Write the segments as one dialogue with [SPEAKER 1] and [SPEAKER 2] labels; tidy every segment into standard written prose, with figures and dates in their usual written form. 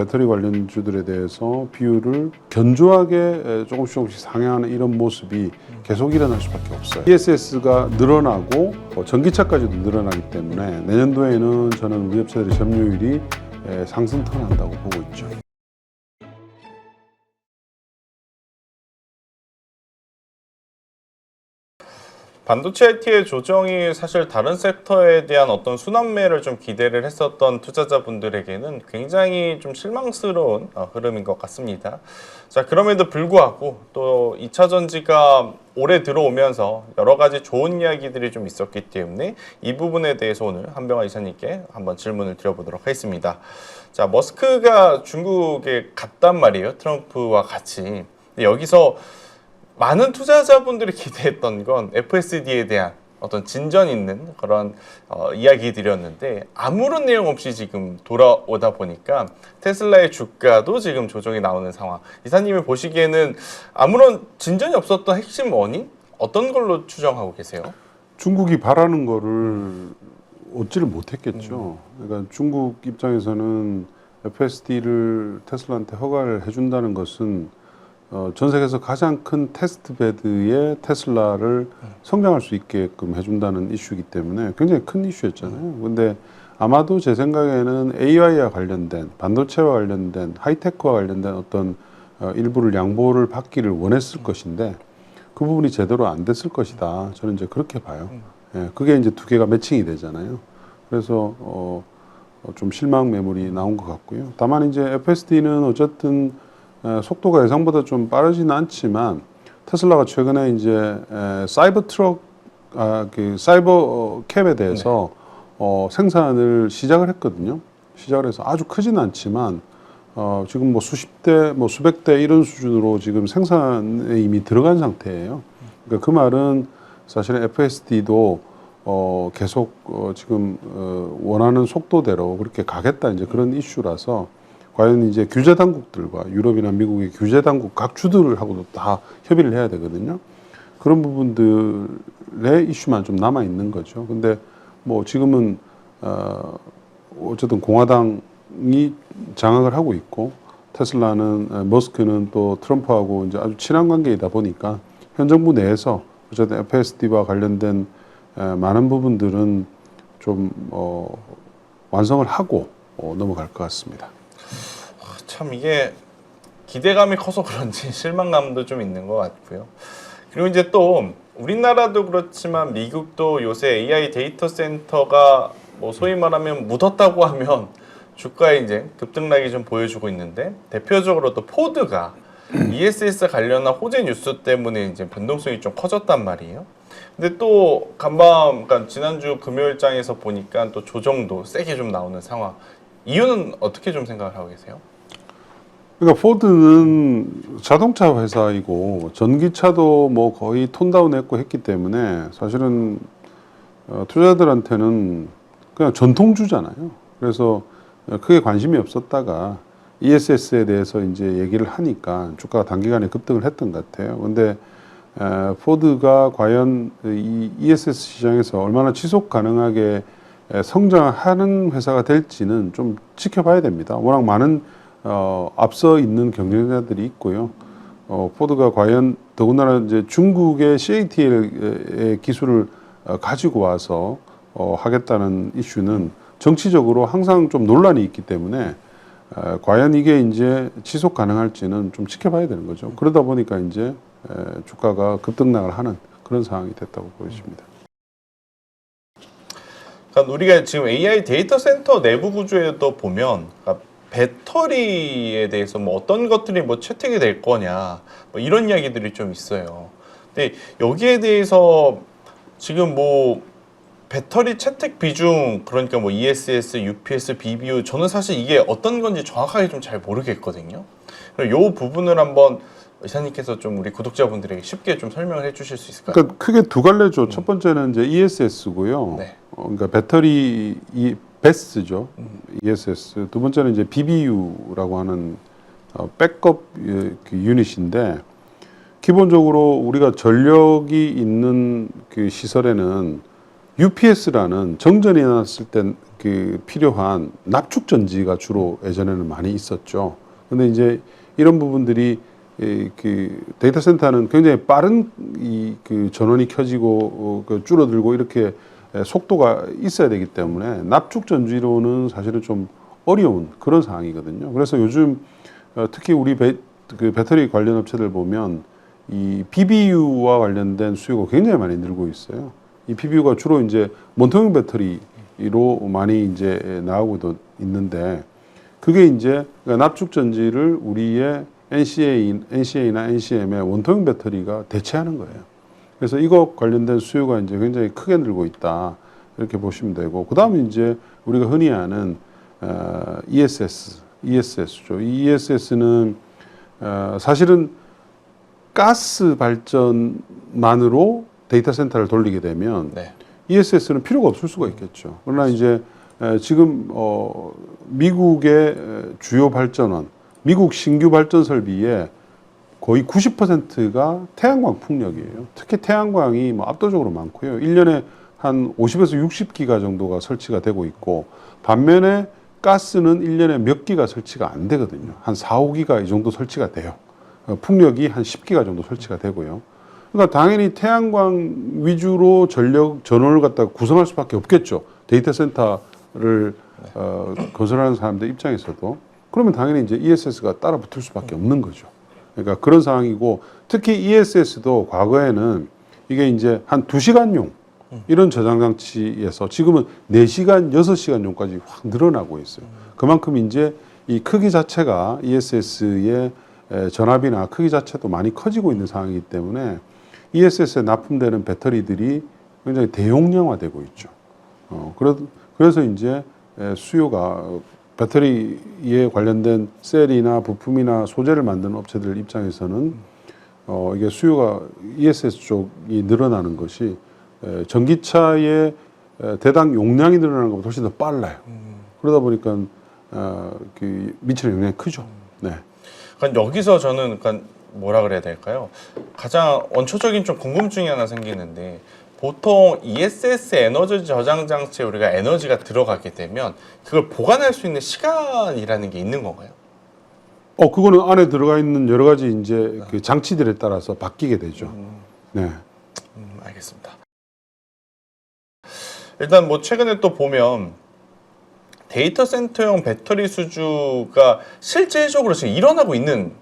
[SPEAKER 1] 배터리 관련주들에 대해서 비율을 견조하게 조금씩 상향하는 이런 모습이 계속 일어날 수밖에 없어요. ESS가 늘어나고 전기차까지도 늘어나기 때문에 내년도에는 저는 우리 업체들의 점유율이 상승 턴한다고 보고 있죠.
[SPEAKER 2] 반도체 IT의 조정이 사실 다른 섹터에 대한 어떤 순환매를 좀 기대를 했었던 투자자분들에게는 굉장히 좀 실망스러운 흐름인 것 같습니다. 자, 그럼에도 불구하고 또 2차 전지가 올해 들어오면서 여러 가지 좋은 이야기들이 좀 있었기 때문에 이 부분에 대해서 오늘 한병화 이사님께 한번 질문을 드려보도록 하겠습니다. 자, 머스크가 중국에 갔단 말이에요. 트럼프와 같이. 근데 여기서 많은 투자자분들이 기대했던 건 FSD에 대한 어떤 진전 있는 그런 이야기들이었는데 아무런 내용 없이 지금 돌아오다 보니까 테슬라의 주가도 지금 조정이 나오는 상황. 이사님이 보시기에는 아무런 진전이 없었던 핵심 원인 어떤 걸로 추정하고 계세요?
[SPEAKER 1] 중국이 바라는 거를 얻지를 못했겠죠. 그러니까 중국 입장에서는 FSD를 테슬라한테 허가를 해준다는 것은 전 세계에서 가장 큰 테스트 베드에 테슬라를 성장할 수 있게끔 해준다는 이슈이기 때문에 굉장히 큰 이슈였잖아요. 근데 아마도 제 생각에는 AI와 관련된 반도체와 관련된 하이테크와 관련된 어떤 일부를 양보를 받기를 원했을 것인데 그 부분이 제대로 안 됐을 것이다. 저는 이제 그렇게 봐요. 예, 그게 이제 두 개가 매칭이 되잖아요. 그래서 좀 실망 매물이 나온 것 같고요. 다만 이제 FSD는 어쨌든 속도가 예상보다 좀 빠르지는 않지만 테슬라가 최근에 이제 사이버 트럭, 그 사이버 캡에 대해서 생산을 시작을 했거든요. 시작을 해서 아주 크지는 않지만 지금 뭐 수십 대, 뭐 수백 대 이런 수준으로 지금 생산에 이미 들어간 상태예요. 그러니까 그 말은 사실은 FSD도 계속 지금 원하는 속도대로 그렇게 가겠다 이제 그런 이슈라서. 과연 이제 규제 당국들과 유럽이나 미국의 규제 당국 각 주들하고도 다 협의를 해야 되거든요. 그런 부분들의 이슈만 좀 남아 있는 거죠. 근데 뭐 지금은 어쨌든 공화당이 장악을 하고 있고 테슬라는 머스크는 또 트럼프하고 이제 아주 친한 관계이다 보니까 현 정부 내에서 어쨌든 FSD와 관련된 많은 부분들은 좀 완성을 하고 넘어갈 것 같습니다.
[SPEAKER 2] 참 이게 기대감이 커서 그런지 실망감도 좀 있는 것 같고요. 그리고 이제 또 우리나라도 그렇지만 미국도 요새 AI 데이터 센터가 뭐 소위 말하면 묻었다고 하면 주가에 이제 급등락이 좀 보여주고 있는데 대표적으로 또 포드가 ESS 관련한 호재 뉴스 때문에 이제 변동성이 좀 커졌단 말이에요. 근데 또 간밤, 그러니까 지난주 금요일장에서 보니까 또 조정도 세게 좀 나오는 상황. 이유는 어떻게 좀 생각을 하고 계세요?
[SPEAKER 1] 그러니까 포드는 자동차 회사이고 전기차도 뭐 거의 톤다운 했고 했기 때문에 사실은 투자자들한테는 그냥 전통주잖아요. 그래서 크게 관심이 없었다가 ESS에 대해서 이제 얘기를 하니까 주가가 단기간에 급등을 했던 것 같아요. 근데 포드가 과연 이 ESS 시장에서 얼마나 지속 가능하게 성장하는 회사가 될지는 좀 지켜봐야 됩니다. 워낙 많은 앞서 있는 경쟁자들이 있고요. 포드가 과연 더군다나 이제 중국의 CATL의 기술을 가지고 와서 하겠다는 이슈는 정치적으로 항상 좀 논란이 있기 때문에 과연 이게 이제 지속 가능할지는 좀 지켜봐야 되는 거죠. 그러다 보니까 이제 주가가 급등락을 하는 그런 상황이 됐다고 보여집니다.
[SPEAKER 2] 그러니까 우리가 지금 AI 데이터 센터 내부 구조에도 보면 그러니까 배터리에 대해서 뭐 어떤 것들이 뭐 채택이 될 거냐 뭐 이런 이야기들이 좀 있어요. 근데 여기에 대해서 지금 뭐 배터리 채택 비중 그러니까 뭐 ESS, UPS, BBU 저는 사실 이게 어떤 건지 정확하게 좀 잘 모르겠거든요. 이 부분을 한번 이사님께서 좀 우리 구독자분들에게 쉽게 좀 설명을 해주실 수 있을까요?
[SPEAKER 1] 그러니까 크게 두 갈래죠. 첫 번째는 이제 ESS고요.
[SPEAKER 2] 네.
[SPEAKER 1] 그러니까 배터리 베스죠. ESS. 두 번째는 이제 BBU라고 하는 백업 그 유닛인데 기본적으로 우리가 전력이 있는 그 시설에는 UPS라는 정전이 났을 때 그 필요한 납축 전지가 주로 예전에는 많이 있었죠. 근데 이제 이런 부분들이 그 데이터 센터는 굉장히 빠른 그 전원이 켜지고 그 줄어들고 이렇게 속도가 있어야 되기 때문에 납축 전지로는 사실은 좀 어려운 그런 상황이거든요. 그래서 요즘 특히 우리 그 배터리 관련 업체들 보면 이 PBU와 관련된 수요가 굉장히 많이 늘고 있어요. 이 PBU가 주로 이제 원통형 배터리로 많이 이제 나오고도 있는데 그게 이제 그러니까 납축 전지를 우리의 NCA나 NCM의 원통형 배터리가 대체하는 거예요. 그래서 이거 관련된 수요가 이제 굉장히 크게 늘고 있다 이렇게 보시면 되고 그 다음에 이제 우리가 흔히 아는 ESS죠. 이 ESS는 사실은 가스 발전만으로 데이터 센터를 돌리게 되면
[SPEAKER 2] 네.
[SPEAKER 1] ESS는 필요가 없을 수가 있겠죠. 그러나 이제 지금 미국의 주요 발전원, 미국 신규 발전 설비의 거의 90%가 태양광 풍력이에요. 특히 태양광이 뭐 압도적으로 많고요. 1년에 한 50에서 60기가 정도가 설치가 되고 있고 반면에 가스는 1년에 몇 기가 설치가 안 되거든요. 한 4, 5기가 이 정도 설치가 돼요. 풍력이 한 10기가 정도 설치가 되고요. 그러니까 당연히 태양광 위주로 전원을 갖다가 구성할 수밖에 없겠죠. 데이터 센터를 건설하는 사람들 입장에서도. 그러면 당연히 이제 ESS가 따라 붙을 수밖에 없는 거죠. 그러니까 그런 상황이고 특히 ESS도 과거에는 이게 이제 한 2시간용 이런 저장 장치에서 지금은 4시간, 6시간용까지 확 늘어나고 있어요. 그만큼 이제 이 크기 자체가 ESS의 전압이나 크기 자체도 많이 커지고 있는 상황이기 때문에 ESS에 납품되는 배터리들이 굉장히 대용량화되고 있죠. 그래서 이제 수요가 배터리에 관련된 셀이나 부품이나 소재를 만드는 업체들 입장에서는 이게 수요가 ESS 쪽이 늘어나는 것이 전기차의 대당 용량이 늘어나는 것보다 훨씬 더 빨라요. 그러다 보니까 그 미치는 영향이 크죠. 네.
[SPEAKER 2] 그러니까 여기서 저는 그러니까 뭐라 그래야 될까요? 가장 원초적인 좀 궁금증이 하나 생기는데 보통 ESS 에너지 저장 장치에 우리가 에너지가 들어가게 되면 그걸 보관할 수 있는 시간이라는 게 있는 건가요?
[SPEAKER 1] 그거는 안에 들어가 있는 여러 가지 이제 그 장치들에 따라서 바뀌게 되죠. 네.
[SPEAKER 2] 알겠습니다. 일단 뭐 최근에 또 보면 데이터 센터용 배터리 수주가 실질적으로 지금 일어나고 있는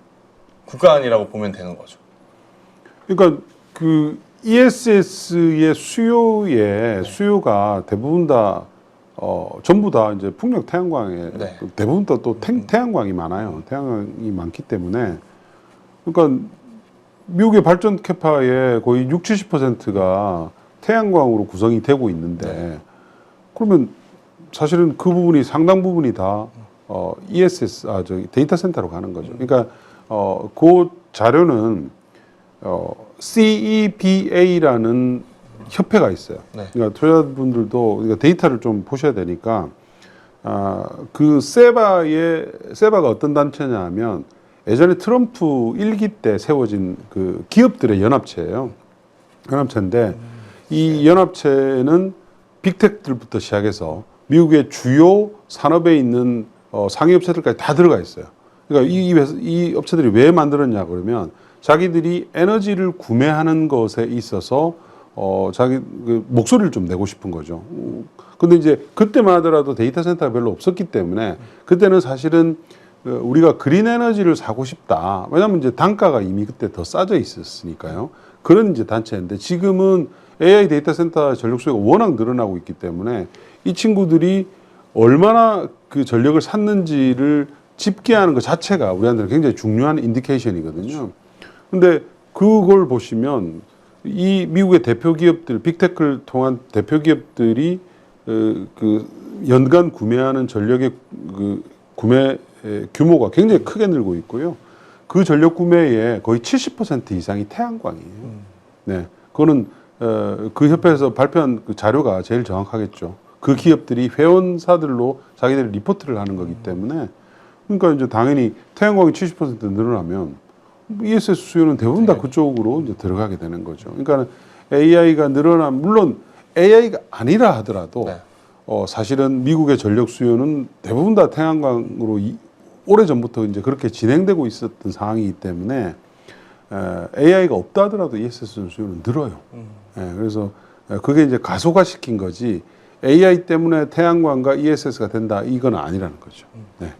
[SPEAKER 2] 구간이라고 보면 되는 거죠.
[SPEAKER 1] 그러니까 그 ESS의 수요가 대부분 다 전부 다 이제 풍력 태양광에
[SPEAKER 2] 네.
[SPEAKER 1] 대부분 다 또 태양광이 많아요. 태양광이 많기 때문에 그러니까 미국의 발전 캐파의 거의 70~70%가 태양광으로 구성이 되고 있는데 그러면 사실은 그 부분이 상당 부분이 다 ESS 데이터 센터로 가는 거죠. 그러니까 그 자료는 CEPA라는 협회가 있어요.
[SPEAKER 2] 네.
[SPEAKER 1] 그러니까 투자분들도 그러니까 데이터를 좀 보셔야 되니까 그 세바가 어떤 단체냐면 예전에 트럼프 1기 때 세워진 그 기업들의 연합체예요. 연합체인데 이 연합체는 빅텍들부터 시작해서 미국의 주요 산업에 있는 상위 업체들까지 다 들어가 있어요. 그러니까 이 업체들이 왜 만들었냐 그러면 자기들이 에너지를 구매하는 것에 있어서 자기 그 목소리를 좀 내고 싶은 거죠. 근데 이제 그때만 하더라도 데이터 센터가 별로 없었기 때문에 그때는 사실은 우리가 그린 에너지를 사고 싶다. 왜냐하면 이제 단가가 이미 그때 더 싸져 있었으니까요. 그런 이제 단체인데 지금은 AI 데이터 센터 전력 수요가 워낙 늘어나고 있기 때문에 이 친구들이 얼마나 그 전력을 샀는지를 집계하는 것 자체가 우리한테는 굉장히 중요한 인디케이션이거든요. 근데 그걸 보시면 이 미국의 대표 기업들, 빅테크를 통한 대표 기업들이 그 연간 구매하는 전력의 그 구매 규모가 굉장히 크게 늘고 있고요. 그 전력 구매의 거의 70% 이상이 태양광이에요. 네, 그거는 그 협회에서 발표한 그 자료가 제일 정확하겠죠. 그 기업들이 회원사들로 자기들이 리포트를 하는 거기 때문에 그러니까 이제 당연히 태양광이 70% 늘어나면 ESS 수요는 대부분 다 그쪽으로 이제 들어가게 되는 거죠. 그러니까 AI가 늘어나면 물론 AI가 아니라 하더라도
[SPEAKER 2] 네.
[SPEAKER 1] 사실은 미국의 전력 수요는 대부분 다 태양광으로 오래 전부터 이제 그렇게 진행되고 있었던 상황이기 때문에 AI가 없다 하더라도 ESS 수요는 늘어요. 그래서 그게 이제 가속화시킨 거지 AI 때문에 태양광과 ESS가 된다 이건 아니라는 거죠. 네.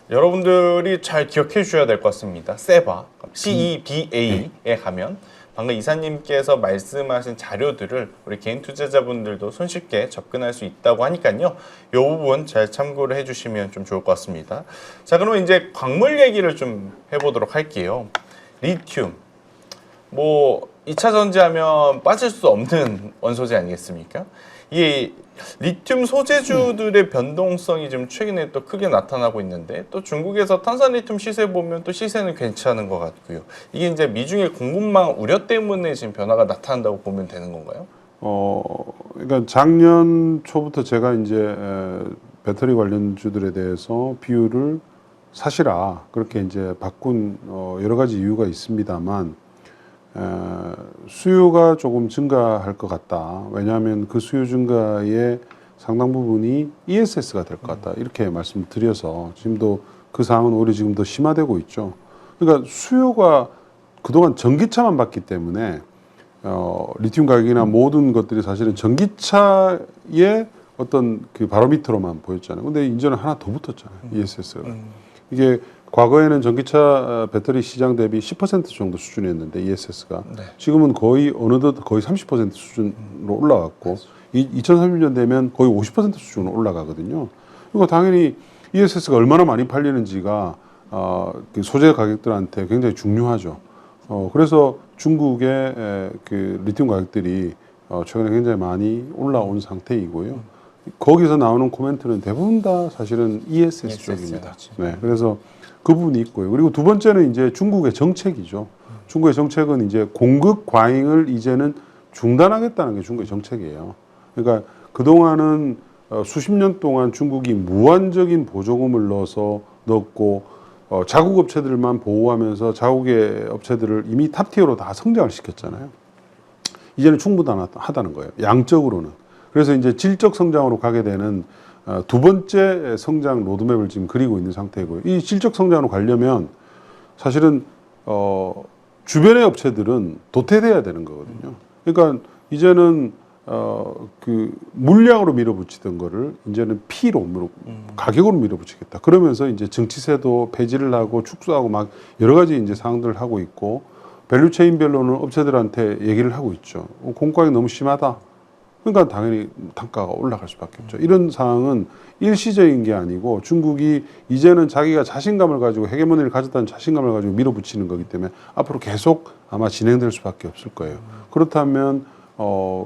[SPEAKER 2] 여러분들이 잘 기억해 주셔야 될 것 같습니다. 세바, CEBA에 가면 방금 이사님께서 말씀하신 자료들을 우리 개인 투자자분들도 손쉽게 접근할 수 있다고 하니까요. 이 부분 잘 참고를 해주시면 좀 좋을 것 같습니다. 자, 그러면 이제 광물 얘기를 좀 해보도록 할게요. 리튬, 뭐 2차 전지하면 빠질 수 없는 원소재 아니겠습니까? 이 리튬 소재주들의 변동성이 좀 최근에 또 크게 나타나고 있는데 또 중국에서 탄산 리튬 시세 보면 또 시세는 괜찮은 것 같고요. 이게 이제 미중의 공급망 우려 때문에 지금 변화가 나타난다고 보면 되는 건가요?
[SPEAKER 1] 그러니까 작년 초부터 제가 이제 배터리 관련주들에 대해서 비율을 사시라 그렇게 이제 바꾼 여러 가지 이유가 있습니다만 수요가 조금 증가할 것 같다. 왜냐하면 그 수요 증가의 상당 부분이 ESS가 될 것 같다. 이렇게 말씀드려서 지금도 그 상황은 오히려 지금 더 심화되고 있죠. 그러니까 수요가 그동안 전기차만 봤기 때문에 리튬 가격이나 모든 것들이 사실은 전기차의 어떤 그 바로미터로만 보였잖아요. 근데 이제는 하나 더 붙었잖아요. ESS가. 이게 과거에는 전기차 배터리 시장 대비 10% 정도 수준이었는데 ESS가
[SPEAKER 2] 네.
[SPEAKER 1] 지금은 거의 어느덧 거의 30% 수준으로 올라갔고 2030년 되면 거의 50% 수준으로 올라가거든요. 그리고 당연히 ESS가 얼마나 많이 팔리는지가 그 소재 가격들한테 굉장히 중요하죠. 그래서 중국의 그 리튬 가격들이 최근에 굉장히 많이 올라온 상태이고요. 거기서 나오는 코멘트는 대부분 다 사실은 ESS 쪽입니다. 네, 그래서 그 부분이 있고요. 그리고 두 번째는 이제 중국의 정책이죠. 중국의 정책은 이제 공급 과잉을 이제는 중단하겠다는 게 중국의 정책이에요. 그러니까 그동안은 수십 년 동안 중국이 무한적인 보조금을 넣었고 자국 업체들만 보호하면서 자국의 업체들을 이미 탑티어로 다 성장을 시켰잖아요. 이제는 충분하다는 거예요. 양적으로는. 그래서 이제 질적 성장으로 가게 되는 두 번째 성장 로드맵을 지금 그리고 있는 상태이고요. 이 질적 성장으로 가려면 사실은 주변의 업체들은 도태돼야 되는 거거든요. 그러니까 이제는 그 물량으로 밀어붙이던 거를 이제는 피로 가격으로 밀어붙이겠다. 그러면서 이제 정치세도 폐지를 하고 축소하고 막 여러 가지 이제 사항들을 하고 있고 밸류체인별로는 업체들한테 얘기를 하고 있죠. 공가격이 너무 심하다. 그러니까 당연히 단가가 올라갈 수밖에 없죠. 이런 상황은 일시적인 게 아니고 중국이 이제는 자기가 자신감을 가지고 헤게모니를 가졌다는 자신감을 가지고 밀어붙이는 거기 때문에 앞으로 계속 아마 진행될 수밖에 없을 거예요. 그렇다면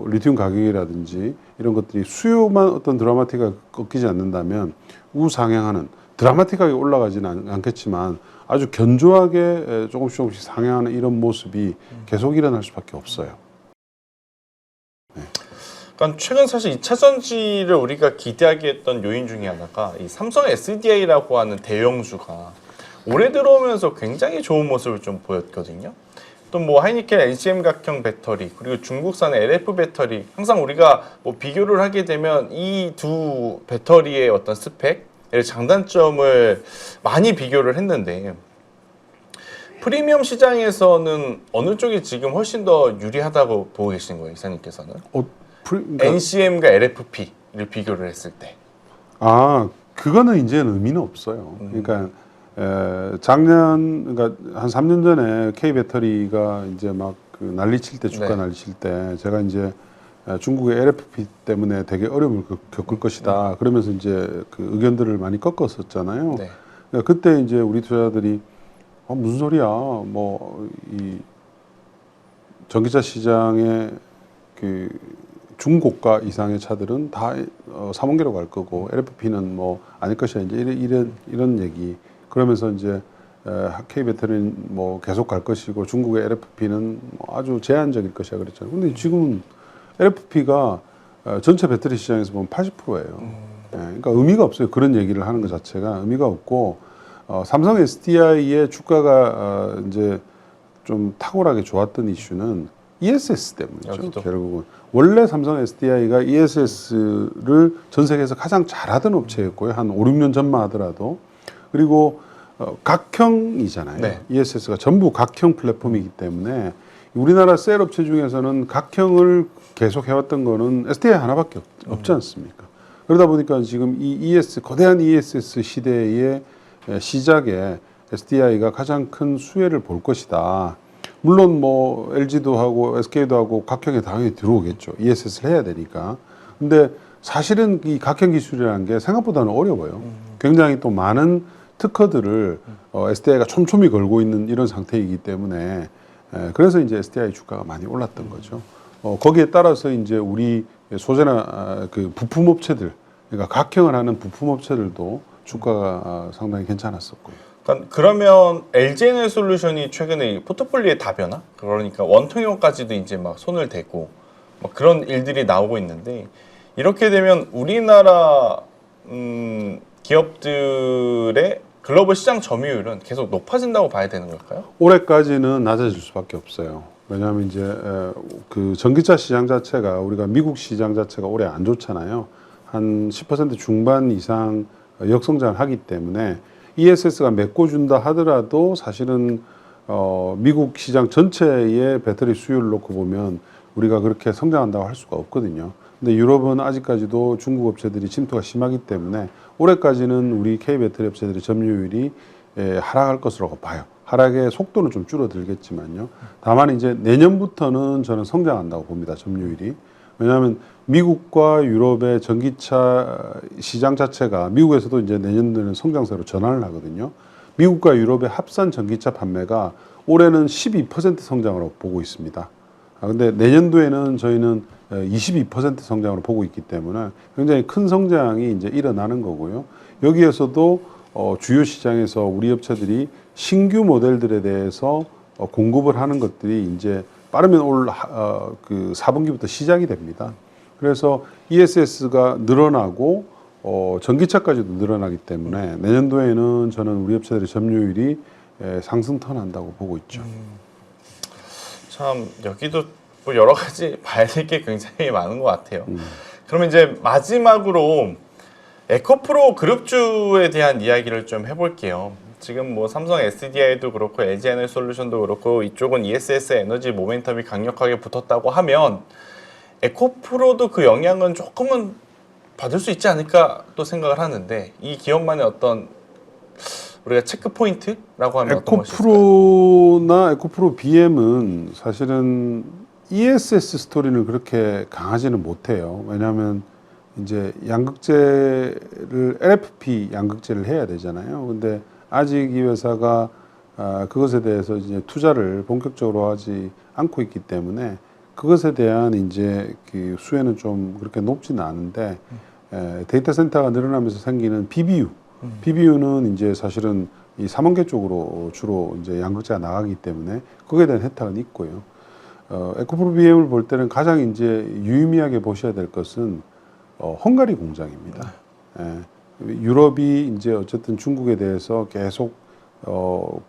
[SPEAKER 1] 리튬 가격이라든지 이런 것들이 수요만 어떤 드라마틱하게 꺾이지 않는다면 우상향하는 드라마틱하게 올라가지는 않겠지만 아주 견조하게 조금씩 상향하는 이런 모습이 계속 일어날 수밖에 없어요.
[SPEAKER 2] 그러니까 최근 사실 2차 전지를 우리가 기대하게 했던 요인 중에 하나가 이 삼성 SDI라고 하는 대형주가 올해 들어오면서 굉장히 좋은 모습을 좀 보였거든요. 또 뭐 하이니켈 NCM 각형 배터리 그리고 중국산의 LF 배터리 항상 우리가 뭐 비교를 하게 되면 이 두 배터리의 어떤 스펙, 장단점을 많이 비교를 했는데 프리미엄 시장에서는 어느 쪽이 지금 훨씬 더 유리하다고 보고 계신 거예요, 이사님께서는?
[SPEAKER 1] 그러니까,
[SPEAKER 2] NCM과 LFP를 비교를 했을 때.
[SPEAKER 1] 그거는 이제는 의미는 없어요. 그러니까 작년 그러니까 한 3년 전에 K 배터리가 이제 막 그 난리칠 때 주가
[SPEAKER 2] 네.
[SPEAKER 1] 난리칠 때 제가 이제 중국의 LFP 때문에 되게 어려움을 겪을 것이다. 그러면서 이제 그 의견들을 많이 꺾었었잖아요.
[SPEAKER 2] 네.
[SPEAKER 1] 그러니까 그때 이제 우리 투자자들이 무슨 소리야? 뭐 이 전기차 시장에 그 중고가 이상의 차들은 다 3원계로 갈 거고 LFP는 뭐 아닐 것이야 이제 이런 얘기 그러면서 이제 K 배터리는 뭐 계속 갈 것이고 중국의 LFP는 뭐 아주 제한적일 것이야 그랬잖아요. 근데 지금은 LFP가 전체 배터리 시장에서 보면 80%예요. 그러니까 의미가 없어요. 그런 얘기를 하는 것 자체가 의미가 없고 삼성 SDI의 주가가 이제 좀 탁월하게 좋았던 이슈는 ESS 때문이죠.
[SPEAKER 2] 여기도.
[SPEAKER 1] 결국은 원래 삼성 SDI가 ESS를 전 세계에서 가장 잘하던 업체였고요. 한 5, 6년 전만 하더라도. 그리고 각형이잖아요.
[SPEAKER 2] 네.
[SPEAKER 1] ESS가 전부 각형 플랫폼이기 때문에 우리나라 셀 업체 중에서는 각형을 계속 해왔던 거는 SDI 하나밖에 없지 않습니까? 그러다 보니까 지금 이 거대한 ESS 시대의 시작에 SDI가 가장 큰 수혜를 볼 것이다. 물론 뭐 LG도 하고 SK도 하고 각형에 당연히 들어오겠죠. ESS를 해야 되니까. 근데 사실은 이 각형 기술이라는 게 생각보다는 어려워요. 굉장히 또 많은 특허들을 SDI가 촘촘히 걸고 있는 이런 상태이기 때문에 그래서 이제 SDI 주가가 많이 올랐던 거죠. 거기에 따라서 이제 우리 소재나 그 부품 업체들, 그러니까 각형을 하는 부품 업체들도 주가가 상당히 괜찮았었고요.
[SPEAKER 2] 그러면 LG에너지솔루션이 최근에 이 포트폴리오의 다변화, 그러니까 원통형까지도 이제 막 손을 대고 막 그런 일들이 나오고 있는데 이렇게 되면 우리나라 기업들의 글로벌 시장 점유율은 계속 높아진다고 봐야 되는 걸까요?
[SPEAKER 1] 올해까지는 낮아질 수밖에 없어요. 왜냐하면 이제 그 전기차 시장 자체가 우리가 미국 시장 자체가 올해 안 좋잖아요. 한 10% 중반 이상 역성장을 하기 때문에 ESS가 메꿔준다 하더라도 사실은 미국 시장 전체의 배터리 수요를 놓고 보면 우리가 그렇게 성장한다고 할 수가 없거든요. 근데 유럽은 아직까지도 중국 업체들이 침투가 심하기 때문에 올해까지는 우리 K배터리 업체들의 점유율이 하락할 것으로 봐요. 하락의 속도는 좀 줄어들겠지만요. 다만 이제 내년부터는 저는 성장한다고 봅니다. 점유율이. 왜냐하면 미국과 유럽의 전기차 시장 자체가 미국에서도 이제 내년도에는 성장세로 전환을 하거든요. 미국과 유럽의 합산 전기차 판매가 올해는 12% 성장으로 보고 있습니다. 근데 내년도에는 저희는 22% 성장으로 보고 있기 때문에 굉장히 큰 성장이 이제 일어나는 거고요. 여기에서도 주요 시장에서 우리 업체들이 신규 모델들에 대해서 공급을 하는 것들이 이제 빠르면 올 그 4분기부터 시작이 됩니다. 그래서 ESS가 늘어나고 전기차까지도 늘어나기 때문에 내년도에는 저는 우리 업체들의 점유율이 상승 턴한다고 보고 있죠.
[SPEAKER 2] 참 여기도 뭐 여러 가지 봐야 될 게 굉장히 많은 것 같아요. 그러면 이제 마지막으로 에코프로 그룹주에 대한 이야기를 좀 해볼게요. 지금 뭐 삼성 SDI도 그렇고 LG에너지솔루션도 그렇고 이쪽은 ESS 에너지 모멘텀이 강력하게 붙었다고 하면 에코프로도 그 영향은 조금은 받을 수 있지 않을까 또 생각을 하는데 이 기업만의 어떤 우리가 체크 포인트라고 하면 어떤 것이 있을까요?
[SPEAKER 1] 에코프로나 에코프로 BM은 사실은 ESS 스토리는 그렇게 강하지는 못해요. 왜냐하면 이제 양극재를 LFP 양극재를 해야 되잖아요. 근데 아직 이 회사가 그것에 대해서 이제 투자를 본격적으로 하지 않고 있기 때문에 그것에 대한 이제 그 수혜는 좀 그렇게 높지는 않은데 데이터 센터가 늘어나면서 생기는 BBU는 이제 사실은 이 삼원계 쪽으로 주로 이제 양극재가 나가기 때문에 거기에 대한 혜택은 있고요. 에코프로 BM을 볼 때는 가장 이제 유의미하게 보셔야 될 것은 헝가리 공장입니다. 유럽이 이제 어쨌든 중국에 대해서 계속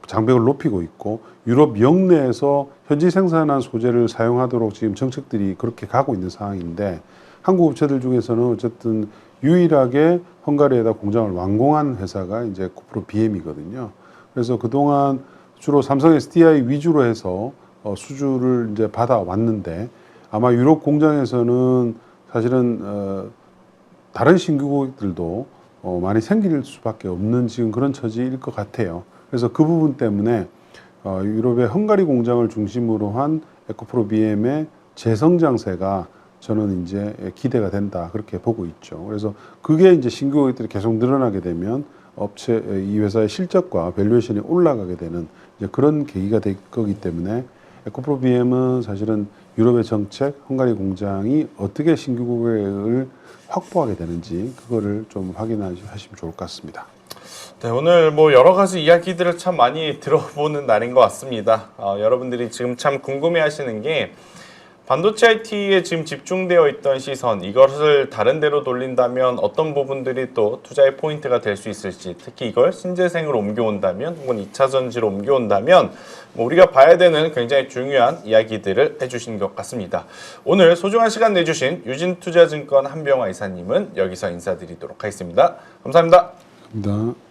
[SPEAKER 1] 장벽을 높이고 있고 유럽 영내에서 현지 생산한 소재를 사용하도록 지금 정책들이 그렇게 가고 있는 상황인데 한국 업체들 중에서는 어쨌든 유일하게 헝가리에다 공장을 완공한 회사가 이제 에코프로 BM이거든요. 그래서 그동안 주로 삼성 SDI 위주로 해서 수주를 이제 받아왔는데 아마 유럽 공장에서는 사실은 다른 신규 고객들도 많이 생길 수밖에 없는 지금 그런 처지일 것 같아요. 그래서 그 부분 때문에 유럽의 헝가리 공장을 중심으로 한 에코프로 BM의 재성장세가 저는 이제 기대가 된다 그렇게 보고 있죠. 그래서 그게 이제 신규 고객들이 계속 늘어나게 되면 이 회사의 실적과 밸류에이션이 올라가게 되는 이제 그런 계기가 될 거기 때문에 에코프로 BM은 사실은 유럽의 정책, 헝가리 공장이 어떻게 신규 고객을 확보하게 되는지 그거를 좀 확인하시면 좋을 것 같습니다.
[SPEAKER 2] 네, 오늘 뭐 여러 가지 이야기들을 참 많이 들어보는 날인 것 같습니다. 여러분들이 지금 참 궁금해하시는 게 반도체 IT에 지금 집중되어 있던 시선, 이것을 다른 데로 돌린다면 어떤 부분들이 또 투자의 포인트가 될 수 있을지, 특히 이걸 신재생으로 옮겨온다면 혹은 2차 전지로 옮겨온다면 우리가 봐야 되는 굉장히 중요한 이야기들을 해주신 것 같습니다. 오늘 소중한 시간 내주신 유진투자증권 한병화 이사님은 여기서 인사드리도록 하겠습니다. 감사합니다.
[SPEAKER 1] 감사합니다.